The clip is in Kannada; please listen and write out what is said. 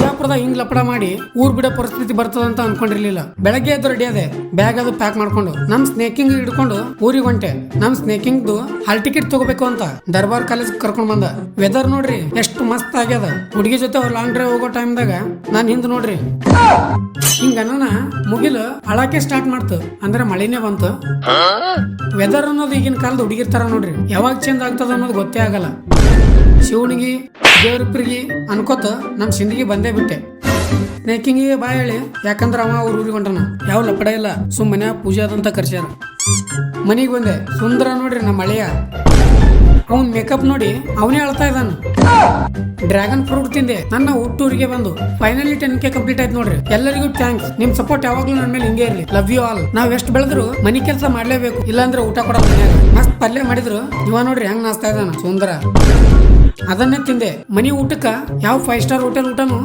ಬಿಜಾಪುರದ ಹಿಂಗ್ ಲಪಡ ಮಾಡಿ ಊರ್ ಬಿಡೋ ಪರಿಸ್ಥಿತಿ ಬರ್ತದಂತ ಅನ್ಕೊಂಡಿರ್ಲಿಲ್ಲ. ಬೆಳಗ್ಗೆ ಎದ್ದು ರೆಡಿ ಅದೇ, ಬ್ಯಾಗ್ ಅದು ಪ್ಯಾಕ್ ಮಾಡ್ಕೊಂಡು ನಮ್ ಸ್ನೇಕಿಂಗ್ ಹಿಡ್ಕೊಂಡು ಊರಿಗೆ ಹೊಂಟೆ. ನಮ್ ಸ್ನೇಕಿಂಗ್ ಹಾಲ್ ಟಿಕೆಟ್ ತಗೋಬೇಕು ಅಂತ ದರ್ಬಾರ್ ಕಾಲೇಜ್ ಕರ್ಕೊಂಡ್ ಬಂದ. ವೆದರ್ ನೋಡ್ರಿ ಎಷ್ಟು ಮಸ್ತ್ ಆಗ್ಯದ. ಹುಡುಗಿ ಜೊತೆ ಅವ್ರ ಲಾಂಗ್ ಡ್ರೈವ್ ಹೋಗೋ ಟೈಮ್ದಾಗ ನಾನ್ ಹಿಂದ್ ನೋಡ್ರಿ ಹಿಂಗ ಮುಗಿಲು ಅಳಾಕೆ ಸ್ಟಾರ್ಟ್ ಮಾಡ್ತು. ಅಂದ್ರೆ ಮಳಿನೇ ಬಂತು. ವೆದರ್ ಅನ್ನೋದು ಈಗಿನ ಕಾಲದ ಹುಡುಗಿರ್ತಾರ ನೋಡ್ರಿ, ಯಾವಾಗ ಚೇಂಜ್ ಆಗ್ತದ ಅನ್ನೋದು ಗೊತ್ತೇ ಆಗಲ್ಲ. ಶಿವನಿಗೆ ದೇವ್ರಿಪ್ರಿಗೆ ಅನ್ಕೋತ ನಮ್ ಸಿಂದಿಗೆ ಬಂದೇ ಬಿಟ್ಟೆ. ಸ್ನೇಕಿಂಗಿಗೆ ಬಾ ಹೇಳಿ, ಯಾಕಂದ್ರ ಅವ ಅವ್ರ ಊರಿಗೆ ಹೊಂಟನ. ಯಾವ ಲಪಡ ಇಲ್ಲ, ಸುಮ್ಮನೆ ಪೂಜೆ ಅದಂತ ಕರ್ಸ್ಯಾರ. ಮನಿಗ್ ಬಂದೆ, ಸುಂದರ ನೋಡ್ರಿ ನಮ್ಮ ಮಳೆಯ. ಅವ್ನ್ ಮೇಕಪ್ ನೋಡಿ ಅವನೇ ಅಳ್ತಾ ಇದ್ದಾನ. ಡ್ರ್ಯಾಗನ್ ಫ್ರೂಟ್ ತಿಂದೆ ನನ್ನ ಹುಟ್ಟೂರಿಗೆ ಬಂದು ಫೈನಲಿ 10K ಕಂಪ್ಲೀಟ್ ಆಯ್ತು ನೋಡ್ರಿ. ಎಲ್ಲರಿಗೂ ಥ್ಯಾಂಕ್ಸ್. ನಿಮ್ ಸಪೋರ್ಟ್ ಯಾವಾಗ್ಲೂ ನನ್ನ ಮೇಲೆ ಹಿಂಗೆ ಇರ್ಲಿ. Love you all. ನಾವ್ ಎಷ್ಟು ಬೆಳೆದ್ರು ಮನಿ ಕೆಲಸ ಮಾಡ್ಲೇಬೇಕು, ಇಲ್ಲಾಂದ್ರೆ ಊಟ ಕೊಡೋ ಮನ್ಯಾಗ. ಮಸ್ತ್ ಪಲ್ಯ ಮಾಡಿದ್ರು. ಇವ ನೋಡ್ರಿ ಹೆಂಗ್ ನಾಸ್ತಾ ಇದ್ದಾನ ಸುಂದರ. ಅದನ್ನೇ ತಿಂದೆ. ಮನಿ ಊಟಕ್ಕ ಯಾವ 5 ಸ್ಟಾರ್ ಹೋಟೆಲ್ ಊಟನು